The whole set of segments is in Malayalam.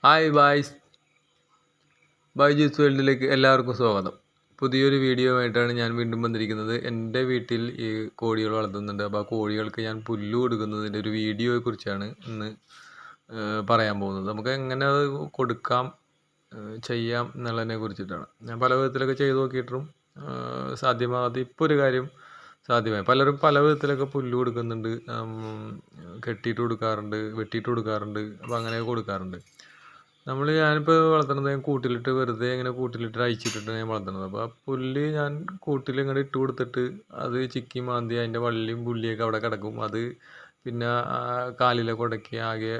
ഹായ് ബായ്സ്, ബൈജൂസ് വേൾഡിലേക്ക് എല്ലാവർക്കും സ്വാഗതം. പുതിയൊരു വീഡിയോ ആയിട്ടാണ് ഞാൻ വീണ്ടും വന്നിരിക്കുന്നത്. എൻ്റെ വീട്ടിൽ ഈ കോഴികൾ വളർത്തുന്നുണ്ട്. അപ്പോൾ ആ കോഴികൾക്ക് ഞാൻ പുല്ല് കൊടുക്കുന്നതിൻ്റെ ഒരു വീഡിയോയെ കുറിച്ചാണ് ഇന്ന് പറയാൻ പോകുന്നത്. നമുക്ക് എങ്ങനെ അത് കൊടുക്കാം, ചെയ്യാം എന്നുള്ളതിനെ കുറിച്ചിട്ടാണ്. ഞാൻ പല വിധത്തിലൊക്കെ ചെയ്ത് നോക്കിയിട്ടും സാധ്യമാകാതെ ഇപ്പോൾ ഒരു കാര്യം സാധ്യമായി. പലരും പല വിധത്തിലൊക്കെ പുല്ല് കൊടുക്കുന്നുണ്ട്, കെട്ടിയിട്ട് കൊടുക്കാറുണ്ട്, വെട്ടിയിട്ട് കൊടുക്കാറുണ്ട്. അപ്പോൾ അങ്ങനെയൊക്കെ കൊടുക്കാറുണ്ട്. ഞാനിപ്പോൾ വളർത്തുന്നത് കൂട്ടിലിട്ട് വെറുതെ ഇങ്ങനെ കൂട്ടിലിട്ട് അയച്ചിട്ടിട്ട് ഞാൻ വളർത്തുന്നത്. അപ്പോൾ ആ പുല്ല് ഞാൻ കൂട്ടിൽ ഇങ്ങോട്ട് ഇട്ട് കൊടുത്തിട്ട് അത് ചിക്കി മാന്തി അതിൻ്റെ വള്ളിയും പുള്ളിയൊക്കെ അവിടെ കിടക്കും. അത് പിന്നെ കാലിലൊക്കെ ഉടക്കി ആകെ.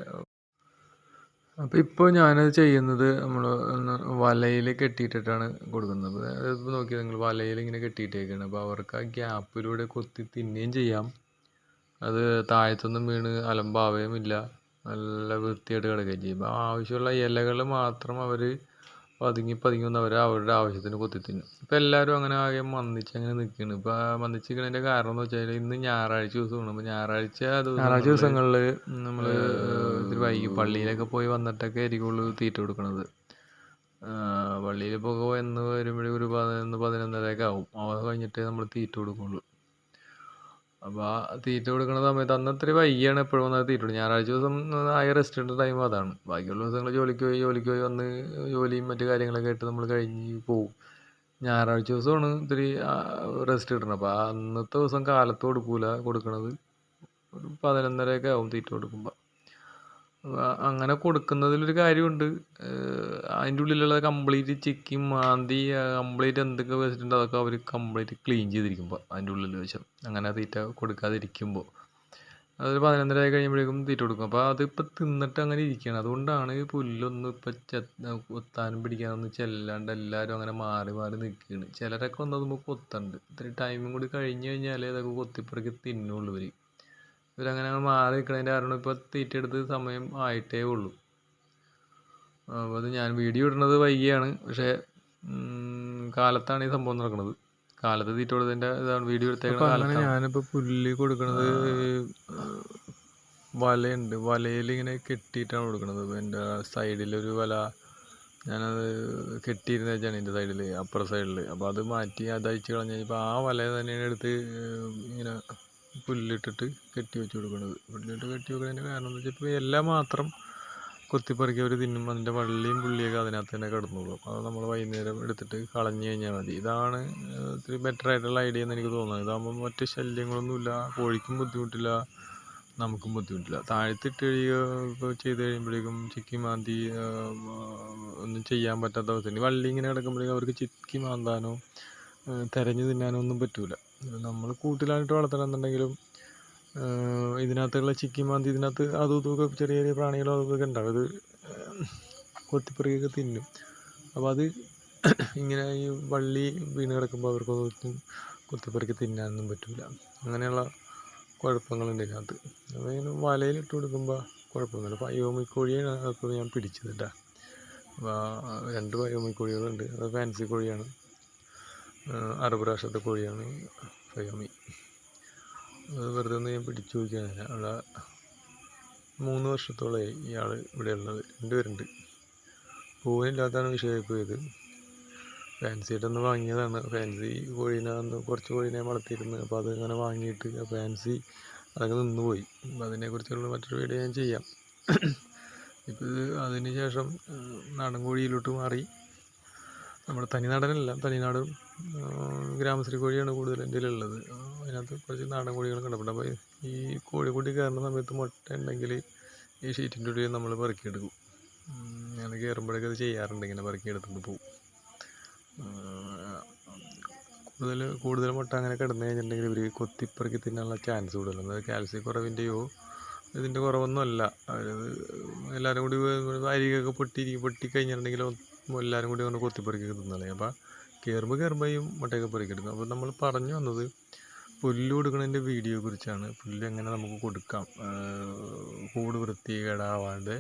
അപ്പോൾ ഇപ്പോൾ ഞാനത് ചെയ്യുന്നത് നമ്മൾ വലയിൽ കെട്ടിയിട്ടിട്ടാണ് കൊടുക്കുന്നത്. ഇപ്പോൾ നോക്കിയാൽ നിങ്ങൾ വലയിൽ ഇങ്ങനെ കെട്ടിയിട്ടേക്കാണ്. അപ്പോൾ അവർക്ക് ആ ഗ്യാപ്പിലൂടെ കൊത്തി തിന്നുകയും ചെയ്യാം. അത് താഴത്തൊന്നും വീണ് അലമ്പാവുകയും ഇല്ല, നല്ല വൃത്തിയായിട്ട് കിടക്കുകയും ചെയ്യും. അപ്പോൾ ആവശ്യമുള്ള ഇലകൾ മാത്രം അവർ പതുങ്ങി വന്ന് അവരുടെ ആവശ്യത്തിന് കൊത്തി തിന്നും. ഇപ്പോൾ എല്ലാവരും അങ്ങനെ ആകെ മന്ദിച്ച് അങ്ങനെ നിൽക്കുകയാണ്. ഇപ്പോൾ മന്ദിച്ച് നിൽക്കുന്നതിൻ്റെ കാരണം എന്ന് വെച്ചാൽ ഇന്ന് ഞായറാഴ്ച ദിവസമാണ്. അപ്പോൾ ഞായറാഴ്ച ദിവസങ്ങളിൽ നമ്മൾ ഇത്തിരി വൈകി പള്ളിയിലൊക്കെ പോയി വന്നിട്ടൊക്കെ ആയിരിക്കുള്ളൂ തീറ്റ കൊടുക്കുന്നത്. പള്ളിയിൽ പോകുമ്പോൾ എന്ന് വരുമ്പോഴേ ഒരു 11-11:30 ആവും. അത് കഴിഞ്ഞിട്ടേ നമ്മൾ തീറ്റ കൊടുക്കുള്ളൂ. അപ്പോൾ ആ തീറ്റ കൊടുക്കുന്ന സമയത്ത് അന്ന് ഇത്തിരി വൈകിയാണ് എപ്പോഴും വന്നത് തീറ്റ കൊടുക്കും. ഞായറാഴ്ച ദിവസം ആയ റെസ്റ്റ് ടൈം അതാണ്. ബാക്കിയുള്ള ദിവസങ്ങൾ ജോലിക്ക് പോയി വന്ന് ജോലിയും മറ്റു കാര്യങ്ങളൊക്കെ ആയിട്ട് നമ്മൾ കഴിഞ്ഞ് പോവും. ഞായറാഴ്ച ദിവസമാണ് ഇത്തിരി റെസ്റ്റ് കിട്ടണം. അപ്പോൾ അന്നത്തെ ദിവസം കാലത്ത് കൊടുക്കണത് ഒരു 11:30 ആവും തീറ്റ കൊടുക്കുമ്പോൾ. അങ്ങനെ കൊടുക്കുന്നതിലൊരു കാര്യമുണ്ട്. അതിൻ്റെ ഉള്ളിലുള്ള കംപ്ലീറ്റ് ചിക്കി മാന്തി കംപ്ലീറ്റ് എന്തൊക്കെ വെച്ചിട്ടുണ്ട് അതൊക്കെ അവർ കംപ്ലീറ്റ് ക്ലീൻ ചെയ്തിരിക്കുമ്പോൾ അതിൻ്റെ ഉള്ളിൽ വെച്ചാൽ അങ്ങനെ തീറ്റ കൊടുക്കാതിരിക്കുമ്പോൾ അതൊരു 11:30 കഴിയുമ്പോഴേക്കും തീറ്റ കൊടുക്കും. അപ്പോൾ അതിപ്പോൾ തിന്നിട്ട് അങ്ങനെ ഇരിക്കുകയാണ്. അതുകൊണ്ടാണ് ഈ പുല്ലൊന്നും ഇപ്പം കൊത്താനും പിടിക്കാനൊന്നും ചെല്ലാണ്ട് എല്ലാവരും അങ്ങനെ മാറി മാറി നിൽക്കുകയാണ്. ചിലരൊക്കെ വന്നതുമ്പോൾ കൊത്തുന്നുണ്ട്. ഇത്തിരി ടൈമും കൂടി കഴിഞ്ഞ് കഴിഞ്ഞാലേ അതൊക്കെ കൊത്തിപ്പറക്കി തിന്നുള്ളൂ. ഇവരങ്ങനെ മാറി നിൽക്കുന്നതിൻ്റെ കാരണം ഇപ്പോൾ തീറ്റ എടുത്ത് സമയം ആയിട്ടേ ഉള്ളൂ. അപ്പോൾ അത് ഞാൻ വീഡിയോ ഇടുന്നത് വൈകിയാണ്, പക്ഷേ കാലത്താണ് ഈ സംഭവം നടക്കുന്നത്. കാലത്ത് തീറ്റ കൊടുത്തതിൻ്റെ ഇതാണ് വീഡിയോ എടുത്തേക്കുന്നത്. അങ്ങനെ ഞാനിപ്പോൾ പുല്ല് കൊടുക്കുന്നത് വലയുണ്ട്, വലയിൽ ഇങ്ങനെ കെട്ടിയിട്ടാണ് കൊടുക്കുന്നത്. അപ്പോൾ എൻ്റെ സൈഡിലൊരു വല ഞാനത് കെട്ടിയിരുന്ന വെച്ചാണ് എൻ്റെ സൈഡിൽ, അപ്പുറ സൈഡിൽ. അപ്പോൾ അത് മാറ്റി അത് അയച്ച് കളഞ്ഞ് കഴിഞ്ഞപ്പോൾ ആ വല തന്നെയാണ് എടുത്ത് ഇങ്ങനെ പുല്ലിട്ടിട്ട് കെട്ടി വെച്ച് കൊടുക്കുന്നത്. പുല്ലിട്ട് കെട്ടി വെക്കുന്നതിൻ്റെ കാരണം എന്ന് വെച്ചാൽ ഇപ്പോൾ എല്ലാം മാത്രം കൊത്തിപ്പറിക്കി അവർ തിന്നും. അതിൻ്റെ വള്ളിയും പുള്ളിയൊക്കെ അതിനകത്ത് തന്നെ കിടന്നുള്ളൂ. അത് നമ്മൾ വൈകുന്നേരം എടുത്തിട്ട് കളഞ്ഞു കഴിഞ്ഞാൽ മതി. ഇതാണ് ഇത്തിരി ബെറ്റർ ആയിട്ടുള്ള ഐഡിയ എന്ന് എനിക്ക് തോന്നുന്നത്. ഇതാകുമ്പോൾ മറ്റ് ശല്യങ്ങളൊന്നുമില്ല, കോഴിക്കും ബുദ്ധിമുട്ടില്ല, നമുക്കും ബുദ്ധിമുട്ടില്ല. താഴത്തിട്ട് ചെയ്ത് കഴിയുമ്പോഴേക്കും ചിക്കി മാന്തി ഒന്നും ചെയ്യാൻ പറ്റാത്ത അവസ്ഥ. വള്ളി ഇങ്ങനെ കിടക്കുമ്പോഴേക്കും അവർക്ക് ചിക്കി മാന്താനോ തെരഞ്ഞു തിന്നാനോ ഒന്നും പറ്റൂല. നമ്മൾ കൂട്ടിലായിട്ട് വളർത്തണമെന്നുണ്ടെങ്കിലും ഇതിനകത്തുള്ള ചിക്കി മാന്തി ഇതിനകത്ത് അതും ഇതൊക്കെ ചെറിയ ചെറിയ പ്രാണികളോ അതൊക്കെ ഉണ്ടാവും. അത് കൊത്തിപ്പറിയൊക്കെ തിന്നും. അപ്പോൾ അത് ഇങ്ങനെ ഈ വള്ളി വീണ് കിടക്കുമ്പോൾ അവർക്കൊന്നും കൊത്തിപ്പറിക്ക് തിന്നാനൊന്നും പറ്റില്ല. അങ്ങനെയുള്ള കുഴപ്പങ്ങളുണ്ട് ഇതിനകത്ത്. അപ്പോൾ ഇങ്ങനെ വലയിലിട്ട് കൊടുക്കുമ്പോൾ കുഴപ്പമൊന്നുമില്ല. പയോമിക്കോഴിയാണ് അതൊക്കെ ഞാൻ പിടിച്ചത് കേട്ടോ. അപ്പോൾ 2 പയോമിക്കോഴികളുണ്ട്. അത് ഫാൻസി കോഴിയാണ്, അറബ് രാഷ്ട്രത്തെ കോഴിയാണ് പയോമി. അത് വെറുതെ ഒന്ന് ഞാൻ പിടിച്ചു നോക്കിയാണ്. അവിടെ 3 വർഷത്തോളമായി ഇയാൾ ഇവിടെ ഉള്ളത്. 2 പേരുണ്ട്. പൂവിനില്ലാത്തതാണ് വിഷയമായി പോയത്. ഫാൻസിയായിട്ടൊന്ന് വാങ്ങിയതാണ്. ഫാൻസി കോഴീനെ കുറച്ച് കോഴീനെ വളർത്തിയിരുന്നു. അപ്പോൾ അതിങ്ങനെ വാങ്ങിയിട്ട് ഫാൻസി അതൊക്കെ നിന്നുപോയി. അപ്പോൾ അതിനെക്കുറിച്ചുള്ള മറ്റൊരു വീഡിയോ ഞാൻ ചെയ്യാം. ഇപ്പോൾ അതിന് ശേഷം നാടൻ കോഴിയിലോട്ട് മാറി. നമ്മുടെ തനിനാടും ഗ്രാമശ്രീ കോഴിയാണ് കൂടുതൽ എൻ്റെ ഉള്ളത്. അതിനകത്ത് കുറച്ച് നാടൻ കോഴികളൊക്കെ ഉണ്ട്. അപ്പോൾ ഈ കോഴിക്കുട്ടി കയറുന്ന സമയത്ത് മുട്ട ഉണ്ടെങ്കിൽ ഈ ഷീറ്റിൻ്റെ ഉള്ളിൽ നമ്മൾ പെറുക്കിയെടുക്കും. ഞാൻ കയറുമ്പോഴൊക്കെ അത് ചെയ്യാറുണ്ട്, ഇങ്ങനെ പെറുക്കിയെടുത്തിട്ട് പോകും. കൂടുതൽ മുട്ട അങ്ങനെ കിടന്നു കഴിഞ്ഞിട്ടുണ്ടെങ്കിൽ ഇവർ കൊത്തിപ്പറക്കി തിന്നാനുള്ള ചാൻസ് കൂടുതലുണ്ട്. അത് കാൽസ്യം കുറവിൻ്റെയോ ഇതിൻ്റെ കുറവൊന്നുമല്ല. എല്ലാവരും കൂടി അരികൊക്കെ പൊട്ടിക്കഴിഞ്ഞിട്ടുണ്ടെങ്കിൽ എല്ലാവരും കൂടി കൊണ്ട് കൊത്തിപ്പറിക്കി തിന്നളേ. അപ്പോൾ കയറുമ്പോൾ ഈ മുട്ടയൊക്കെ പെറുക്കിയെടുക്കും. അപ്പോൾ നമ്മൾ പറഞ്ഞു വന്നത് പുല്ല് കൊടുക്കുന്നതിൻ്റെ വീഡിയോയെ കുറിച്ചാണ്. പുല്ല് എങ്ങനെ നമുക്ക് കൊടുക്കാം കൂട് വൃത്തികേടാവാതെ,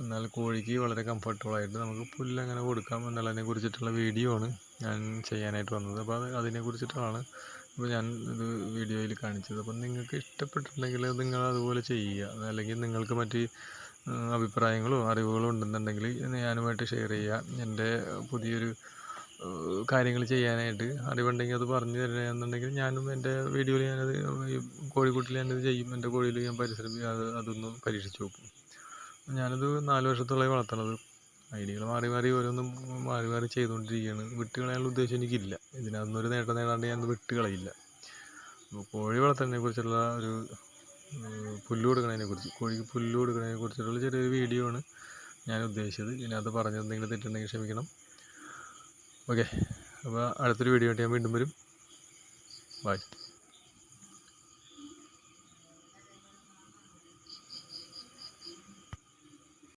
എന്നാൽ കോഴിക്ക് വളരെ കംഫർട്ടബിളായിട്ട് നമുക്ക് പുല്ല് എങ്ങനെ കൊടുക്കാം എന്നുള്ളതിനെ കുറിച്ചിട്ടുള്ള വീഡിയോ ആണ് ഞാൻ ചെയ്യാനായിട്ട് വന്നത്. അപ്പോൾ അതിനെ കുറിച്ചിട്ടാണ് ഇപ്പോൾ ഞാൻ ഇത് വീഡിയോയിൽ കാണിച്ചത്. അപ്പം നിങ്ങൾക്ക് ഇഷ്ടപ്പെട്ടിട്ടുണ്ടെങ്കിൽ നിങ്ങൾ അതുപോലെ ചെയ്യുക. അല്ലെങ്കിൽ നിങ്ങൾക്ക് മറ്റ് അഭിപ്രായങ്ങളോ അറിവുകളോ ഉണ്ടെന്നുണ്ടെങ്കിൽ ഞാനുമായിട്ട് ഷെയർ ചെയ്യുക. എൻ്റെ പുതിയൊരു കാര്യങ്ങൾ ചെയ്യാനായിട്ട് അറിവുണ്ടെങ്കിൽ അത് പറഞ്ഞു തരികയാണെന്നുണ്ടെങ്കിൽ ഞാനും എൻ്റെ വീഡിയോയിൽ ഞാനത് ഈ കോഴിക്കൂട്ടിൽ ഞാനത് ചെയ്യും. എൻ്റെ കോഴിയിൽ ഞാൻ അതൊന്ന് പരീക്ഷിച്ച് നോക്കും. ഞാനത് 4 വർഷത്തോളമായി വളർത്തണത്. ഐഡിയകൾ മാറി മാറി ഓരോന്നും മാറി മാറി ചെയ്തുകൊണ്ടിരിക്കുകയാണ്. വിട്ട് കളയാനുള്ള ഉദ്ദേശം എനിക്കില്ല. ഇതിനകത്തൊരു നേട്ടം നേടാണ്ട് ഞാനത് വിട്ട് കളയില്ല. അപ്പോൾ കോഴി വളർത്തുന്നതിനെ കുറിച്ചുള്ള ഒരു കോഴിക്ക് പുല്ല് കൊടുക്കുന്നതിനെ കുറിച്ചിട്ടുള്ള ചെറിയൊരു വീഡിയോ ആണ് ഞാൻ ഉദ്ദേശിച്ചത്. ഇതിനകത്ത് പറഞ്ഞെന്തെങ്കിലും തെറ്റുണ്ടെങ്കിൽ ക്ഷമിക്കണം. ഓക്കെ, അപ്പോൾ അടുത്തൊരു വീഡിയോ ആയിട്ട് ഞാൻ വീണ്ടും വരും. ബൈ.